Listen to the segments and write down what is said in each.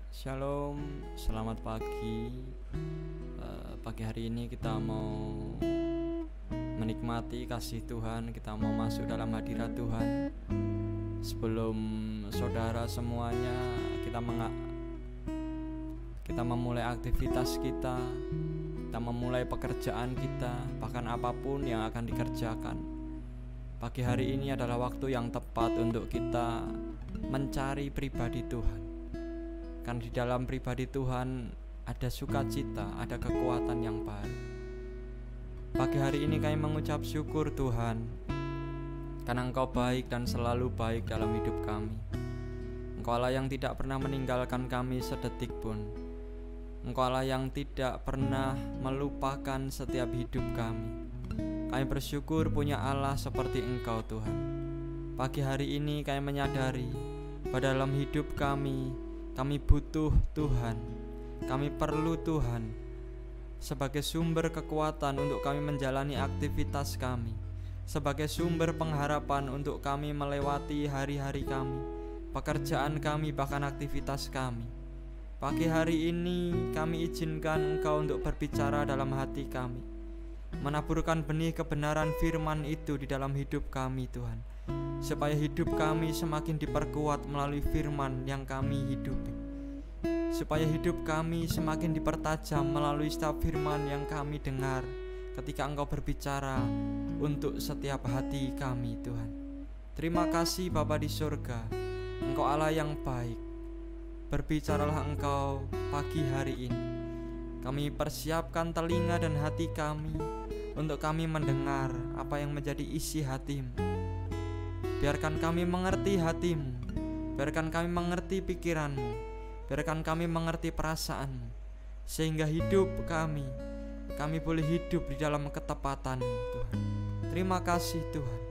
Shalom, selamat pagi. Pagi hari ini kita mau menikmati kasih Tuhan. Kita mau masuk dalam hadirat Tuhan. Sebelum saudara semuanya kita memulai aktivitas kita memulai pekerjaan kita, bahkan apapun yang akan dikerjakan. Pagi hari ini adalah waktu yang tepat untuk kita mencari pribadi Tuhan. Karena di dalam pribadi Tuhan ada sukacita, ada kekuatan yang baru. Pagi hari ini kami mengucap syukur Tuhan, karena Engkau baik dan selalu baik dalam hidup kami. Engkau Allah yang tidak pernah meninggalkan kami sedetik pun. Engkau Allah yang tidak pernah melupakan setiap hidup kami. Kami bersyukur punya Allah seperti Engkau Tuhan. Pagi hari ini kami menyadari bahwa dalam hidup kami butuh Tuhan. Kami perlu Tuhan sebagai sumber kekuatan untuk kami menjalani aktivitas kami, sebagai sumber pengharapan untuk kami melewati hari-hari kami, pekerjaan kami, bahkan aktivitas kami. Pagi hari ini kami izinkan Engkau untuk berbicara dalam hati kami, menaburkan benih kebenaran firman itu di dalam hidup kami Tuhan, supaya hidup kami semakin diperkuat melalui firman yang kami hidupi, supaya hidup kami semakin dipertajam melalui setiap firman yang kami dengar ketika Engkau berbicara untuk setiap hati kami Tuhan. Terima kasih Bapa di surga, Engkau Allah yang baik. Berbicaralah Engkau pagi hari ini. Kami persiapkan telinga dan hati kami untuk kami mendengar apa yang menjadi isi hati-Mu. Biarkan kami mengerti hati-Mu, biarkan kami mengerti pikiran-Mu, biarkan kami mengerti perasaan-Mu, sehingga hidup kami boleh hidup di dalam ketepatan-Mu Tuhan. Terima kasih Tuhan.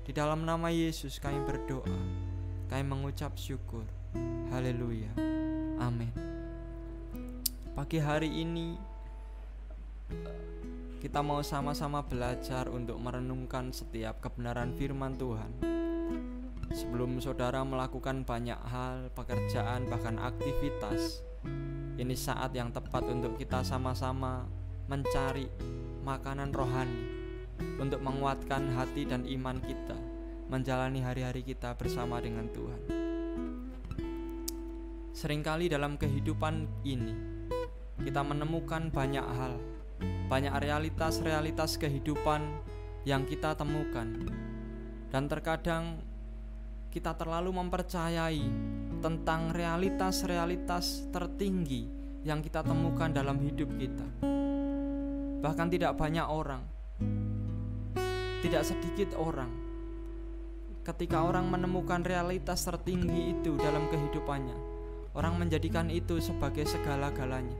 Di dalam nama Yesus kami berdoa, kami mengucap syukur. Haleluya, amin. Pagi hari ini kita mau sama-sama belajar untuk merenungkan setiap kebenaran firman Tuhan. Sebelum saudara melakukan banyak hal, pekerjaan, bahkan aktivitas, ini saat yang tepat untuk kita sama-sama mencari makanan rohani untuk menguatkan hati dan iman kita menjalani hari-hari kita bersama dengan Tuhan. Seringkali dalam kehidupan ini kita menemukan banyak hal, banyak realitas-realitas kehidupan yang kita temukan, dan terkadang kita terlalu mempercayai tentang realitas-realitas tertinggi yang kita temukan dalam hidup kita. Bahkan tidak banyak orang, tidak sedikit orang, ketika orang menemukan realitas tertinggi itu dalam kehidupannya, orang menjadikan itu sebagai segala-galanya.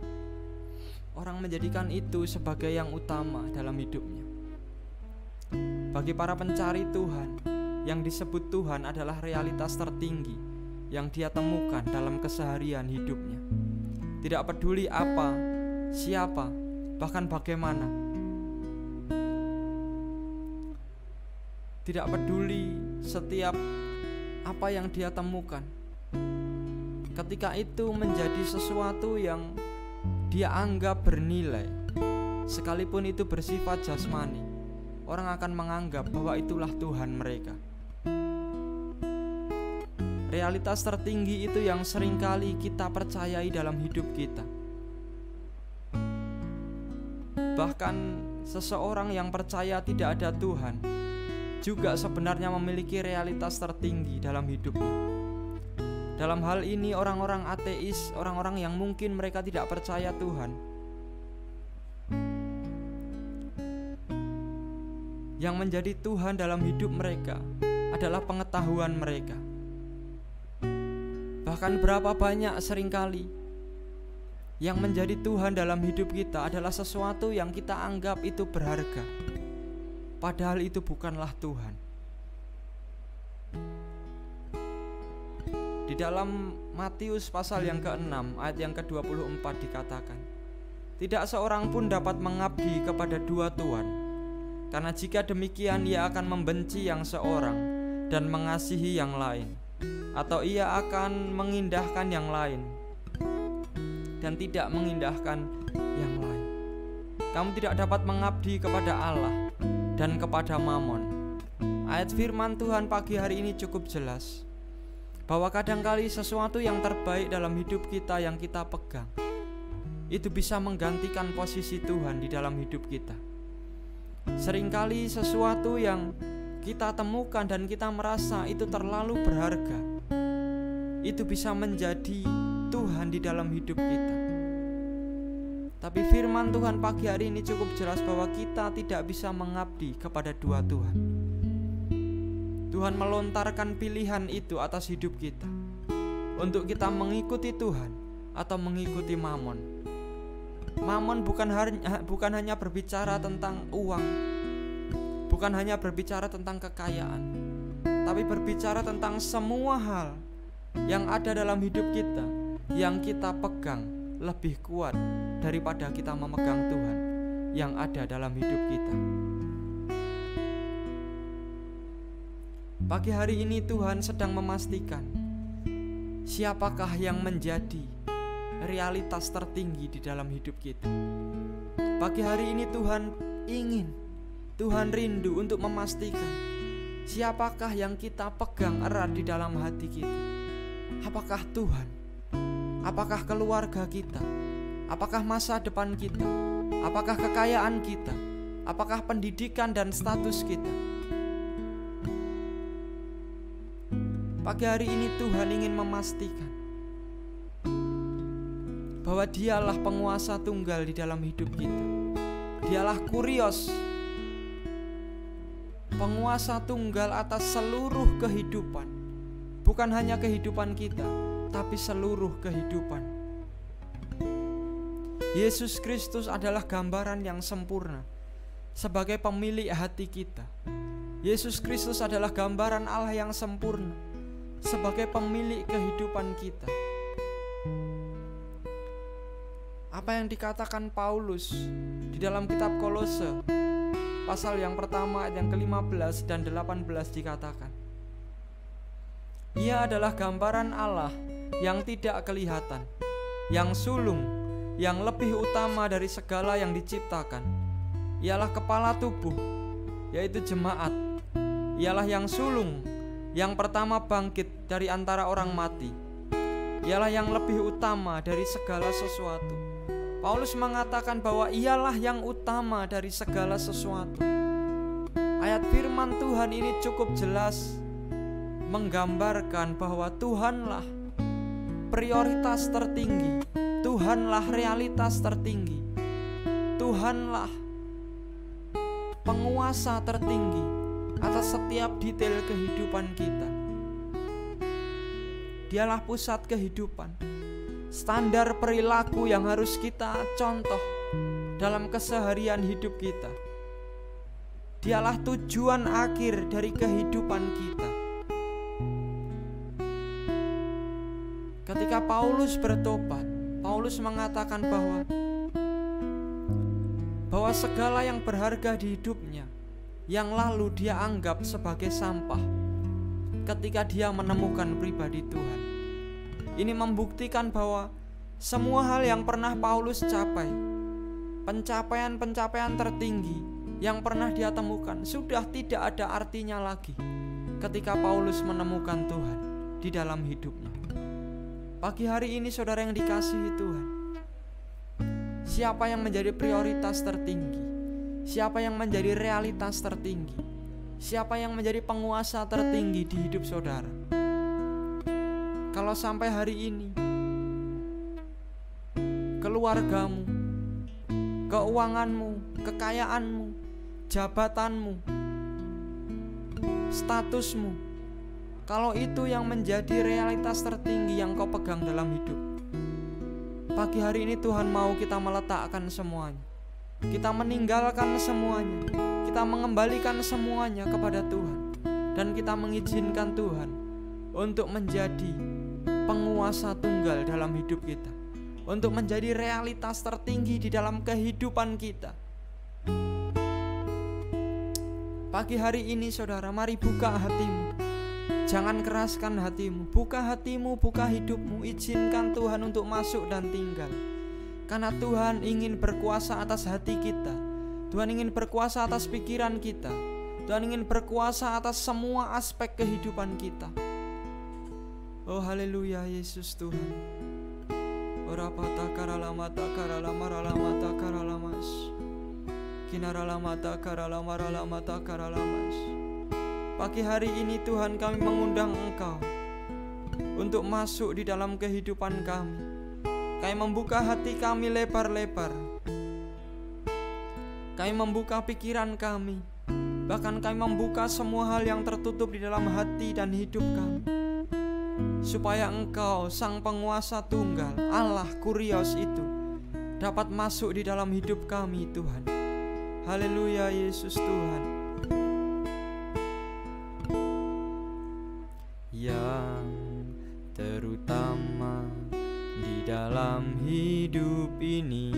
Orang menjadikan itu sebagai yang utama dalam hidupnya. Bagi para pencari Tuhan, yang disebut Tuhan adalah realitas tertinggi yang dia temukan dalam keseharian hidupnya. Tidak peduli apa, siapa, bahkan bagaimana. Tidak peduli setiap apa yang dia temukan. Ketika itu menjadi sesuatu yang dia anggap bernilai, sekalipun itu bersifat jasmani, orang akan menganggap bahwa itulah Tuhan mereka. Realitas tertinggi itu yang seringkali kita percayai dalam hidup kita. Bahkan seseorang yang percaya tidak ada Tuhan juga sebenarnya memiliki realitas tertinggi dalam hidupnya. Dalam hal ini orang-orang ateis, orang-orang yang mungkin mereka tidak percaya Tuhan, yang menjadi Tuhan dalam hidup mereka adalah pengetahuan mereka. Bahkan berapa banyak seringkali yang menjadi Tuhan dalam hidup kita adalah sesuatu yang kita anggap itu berharga, padahal itu bukanlah Tuhan. Di dalam Matius pasal yang ke-6 ayat yang ke-24 dikatakan, tidak seorang pun dapat mengabdi kepada dua tuan, karena jika demikian ia akan membenci yang seorang dan mengasihi yang lain, atau ia akan mengindahkan yang lain dan tidak mengindahkan yang lain. Kamu tidak dapat mengabdi kepada Allah dan kepada Mamon. Ayat firman Tuhan pagi hari ini cukup jelas bahwa kadangkali sesuatu yang terbaik dalam hidup kita yang kita pegang itu bisa menggantikan posisi Tuhan di dalam hidup kita. Seringkali sesuatu yang kita temukan dan kita merasa itu terlalu berharga, itu bisa menjadi Tuhan di dalam hidup kita. Tapi firman Tuhan pagi hari ini cukup jelas bahwa kita tidak bisa mengabdi kepada dua Tuhan. Tuhan melontarkan pilihan itu atas hidup kita, untuk kita mengikuti Tuhan atau mengikuti Mamon. Mamon bukan hanya berbicara tentang uang, bukan hanya berbicara tentang kekayaan, tapi berbicara tentang semua hal yang ada dalam hidup kita yang kita pegang lebih kuat daripada kita memegang Tuhan yang ada dalam hidup kita. Pagi hari ini Tuhan sedang memastikan siapakah yang menjadi realitas tertinggi di dalam hidup kita. Pagi hari ini Tuhan rindu untuk memastikan siapakah yang kita pegang erat di dalam hati kita. Apakah Tuhan? Apakah keluarga kita? Apakah masa depan kita? Apakah kekayaan kita? Apakah pendidikan dan status kita? Pagi hari ini Tuhan ingin memastikan bahwa Dialah penguasa tunggal di dalam hidup kita. Dialah Kurios, penguasa tunggal atas seluruh kehidupan. Bukan hanya kehidupan kita, tapi seluruh kehidupan. Yesus Kristus adalah gambaran yang sempurna sebagai pemilik hati kita. Yesus Kristus adalah gambaran Allah yang sempurna sebagai pemilik kehidupan kita. Apa yang dikatakan Paulus di dalam kitab Kolose pasal yang pertama ayat yang ke-15 dan 18 dikatakan, Ia adalah gambaran Allah yang tidak kelihatan, yang sulung, yang lebih utama dari segala yang diciptakan. Ialah kepala tubuh, yaitu jemaat. Ialah yang sulung, yang pertama bangkit dari antara orang mati. Ialah yang lebih utama dari segala sesuatu. Paulus mengatakan bahwa ialah yang utama dari segala sesuatu. Ayat firman Tuhan ini cukup jelas menggambarkan bahwa Tuhanlah prioritas tertinggi, Tuhanlah realitas tertinggi, Tuhanlah penguasa tertinggi atas setiap detail kehidupan kita. Dialah pusat kehidupan, standar perilaku yang harus kita contoh dalam keseharian hidup kita. Dialah tujuan akhir dari kehidupan kita. Ketika Paulus bertobat, Paulus mengatakan bahwa segala yang berharga di hidupnya yang lalu dia anggap sebagai sampah ketika dia menemukan pribadi Tuhan. Ini membuktikan bahwa semua hal yang pernah Paulus capai, pencapaian-pencapaian tertinggi yang pernah dia temukan, sudah tidak ada artinya lagi ketika Paulus menemukan Tuhan di dalam hidupnya. Pagi hari ini saudara yang dikasihi Tuhan, siapa yang menjadi prioritas tertinggi? Siapa yang menjadi realitas tertinggi? Siapa yang menjadi penguasa tertinggi di hidup saudara? Kalau sampai hari ini keluargamu, keuanganmu, kekayaanmu, jabatanmu, statusmu, kalau itu yang menjadi realitas tertinggi yang kau pegang dalam hidup, pagi hari ini Tuhan mau kita meletakkan semuanya. Kita meninggalkan semuanya, kita mengembalikan semuanya kepada Tuhan, dan kita mengizinkan Tuhan untuk menjadi penguasa tunggal dalam hidup kita, untuk menjadi realitas tertinggi di dalam kehidupan kita. Pagi hari ini saudara, mari buka hatimu, jangan keraskan hatimu, buka hatimu, buka hidupmu, izinkan Tuhan untuk masuk dan tinggal. Karena Tuhan ingin berkuasa atas hati kita. Tuhan ingin berkuasa atas pikiran kita. Tuhan ingin berkuasa atas semua aspek kehidupan kita. Oh haleluya Yesus Tuhan. Orapata karalamata karalamaralalamata karalamas. Kinaralamata karalamaralalamata karalamas. Pagi hari ini Tuhan, kami mengundang Engkau untuk masuk di dalam kehidupan kami. Kami membuka hati kami lebar-lebar. Kami membuka pikiran kami. Bahkan kami membuka semua hal yang tertutup di dalam hati dan hidup kami, supaya Engkau, Sang Penguasa Tunggal, Allah Kurios itu, dapat masuk di dalam hidup kami Tuhan. Haleluya Yesus Tuhan. Yang terutama di dalam hidup ini,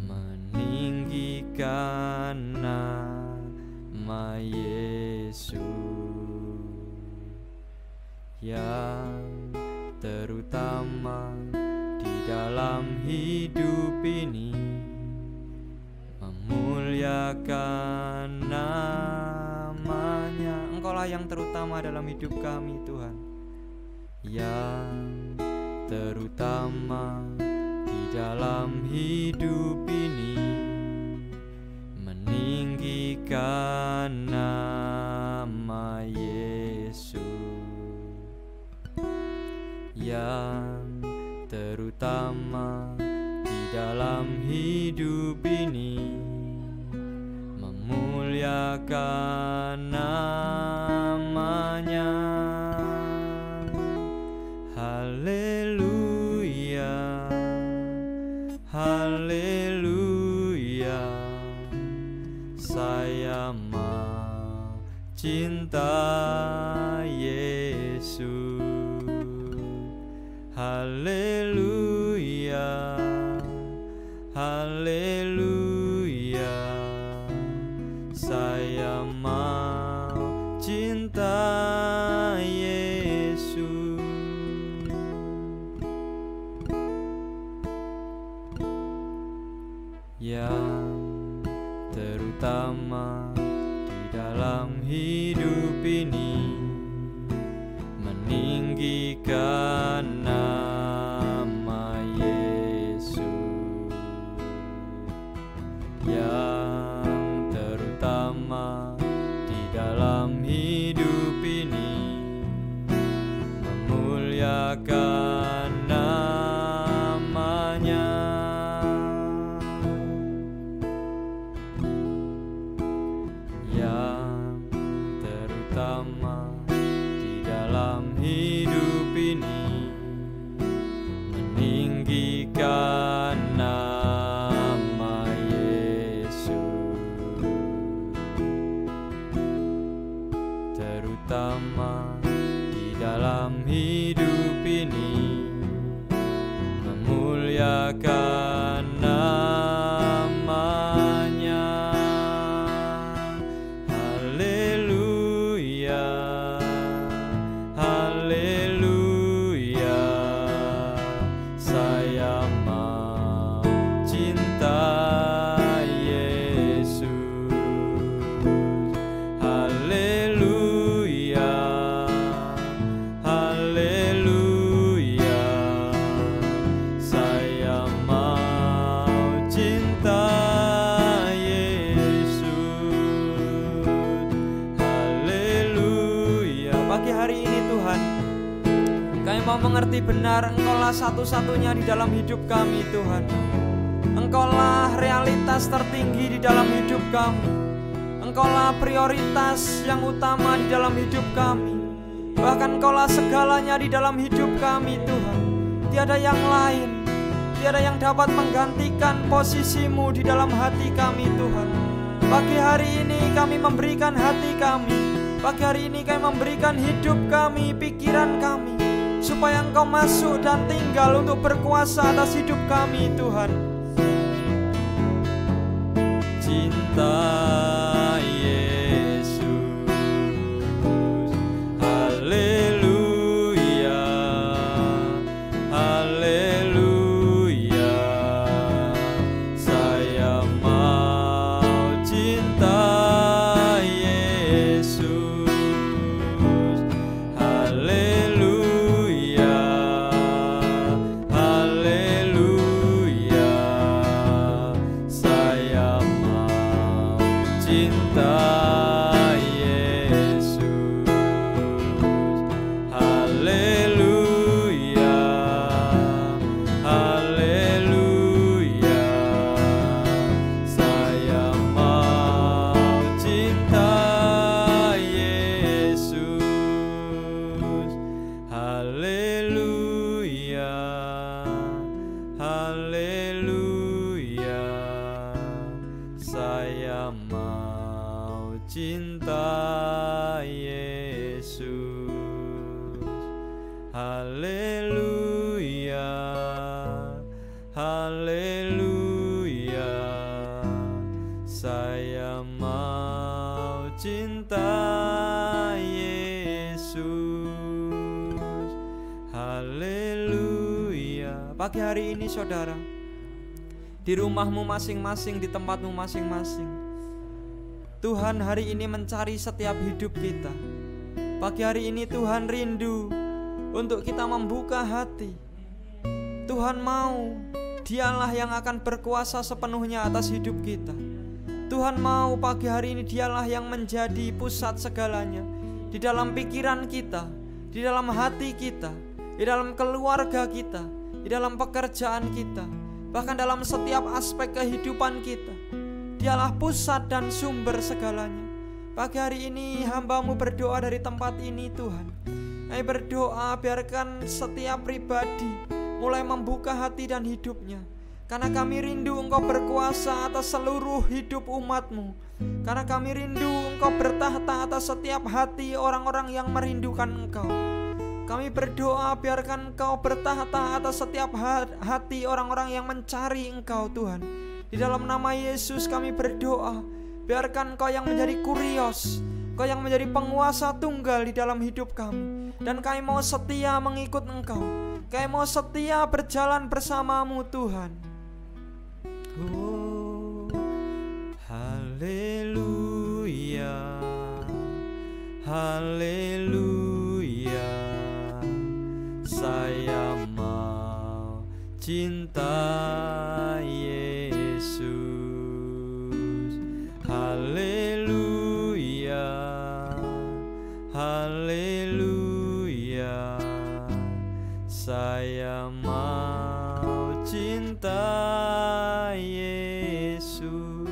meninggikan nama Yesus. Yang terutama di dalam hidup ini, memuliakan namanya. Engkaulah yang terutama dalam hidup kami Tuhan. Yang terutama di dalam hidup ini, meninggikan nama Yesus. Yang terutama di dalam hidup ini, memuliakan namanya. Haleluya, haleluya. Saya cinta Yesus. Haleluya, haleluya. Saya mau cinta Yesus. Yang terutama di dalam hidup ini, meninggikan nama Yesus. Yang terutama di dalam hidup ini, memuliakan namanya. Yang terutama di dalam hidup ini, meninggikan nama Yesus. Terutama di dalam hidup ini, memuliakan namanya. Haleluya, haleluya. Saya mau cinta Yesus. Haleluya, haleluya. Saya mau cinta Yesus. Haleluya. Pagi hari ini Tuhan, kami mau mengerti benar Engkaulah satu-satunya di dalam hidup kami Tuhan. Engkaulah realitas tertinggi di dalam hidup kami. Engkaulah prioritas yang utama di dalam hidup kami. Bahkan Engkaulah segalanya di dalam hidup kami Tuhan. Tiada yang lain, tiada yang dapat menggantikan posisimu di dalam hati kami Tuhan. Pagi hari ini kami memberikan hati kami. Pagi hari ini kami memberikan hidup kami, pikiran kami, supaya Engkau masuk dan tinggal untuk berkuasa atas hidup kami Tuhan. Cinta Yesus. Haleluya, haleluya. Pagi hari ini saudara, di rumahmu masing-masing, di tempatmu masing-masing, Tuhan hari ini mencari setiap hidup kita. Pagi hari ini Tuhan rindu untuk kita membuka hati. Tuhan mau, Dialah yang akan berkuasa sepenuhnya atas hidup kita. Tuhan mau pagi hari ini Dialah yang menjadi pusat segalanya. Di dalam pikiran kita, di dalam hati kita, di dalam keluarga kita, di dalam pekerjaan kita, bahkan dalam setiap aspek kehidupan kita. Dialah pusat dan sumber segalanya. Pagi hari ini hamba-Mu berdoa dari tempat ini Tuhan. Kami berdoa biarkan setiap pribadi mulai membuka hati dan hidupnya. Karena kami rindu Engkau berkuasa atas seluruh hidup umat-Mu. Karena kami rindu Engkau bertahta atas setiap hati orang-orang yang merindukan Engkau. Kami berdoa biarkan Engkau bertahta atas setiap hati orang-orang yang mencari Engkau Tuhan. Di dalam nama Yesus kami berdoa, biarkan Engkau yang menjadi kurios, Engkau yang menjadi penguasa tunggal di dalam hidup kami. Dan kami mau setia mengikut Engkau, kami mau setia berjalan bersama-Mu Tuhan. Oh, haleluya, haleluya, saya mau cinta Yesus. Haleluya, haleluya, saya mau cinta Yesus.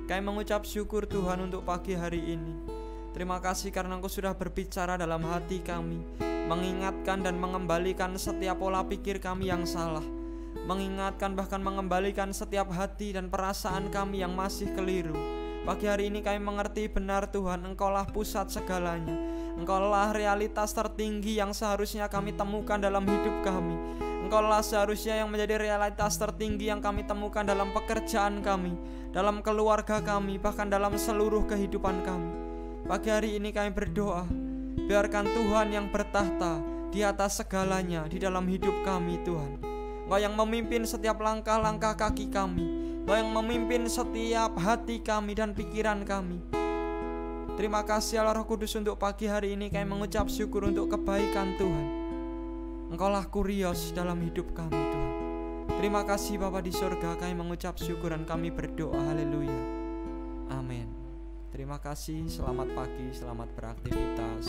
Kami mengucap syukur Tuhan untuk pagi hari ini. Terima kasih karena Engkau sudah berbicara dalam hati kami, mengingatkan dan mengembalikan setiap pola pikir kami yang salah, mengingatkan bahkan mengembalikan setiap hati dan perasaan kami yang masih keliru. Pagi hari ini kami mengerti benar Tuhan, Engkaulah pusat segalanya. Engkaulah realitas tertinggi yang seharusnya kami temukan dalam hidup kami. Engkaulah seharusnya yang menjadi realitas tertinggi yang kami temukan dalam pekerjaan kami, dalam keluarga kami, bahkan dalam seluruh kehidupan kami. Pagi hari ini kami berdoa, biarkan Tuhan yang bertahta di atas segalanya di dalam hidup kami Tuhan. Engkau yang memimpin setiap langkah-langkah kaki kami, Engkau yang memimpin setiap hati kami dan pikiran kami. Terima kasih Allah Roh Kudus untuk pagi hari ini kami mengucap syukur untuk kebaikan Tuhan. Engkaulah kurios dalam hidup kami Tuhan. Terima kasih Bapa di surga, kami mengucap syukur dan kami berdoa haleluya. Amin. Terima kasih, selamat pagi, selamat beraktivitas.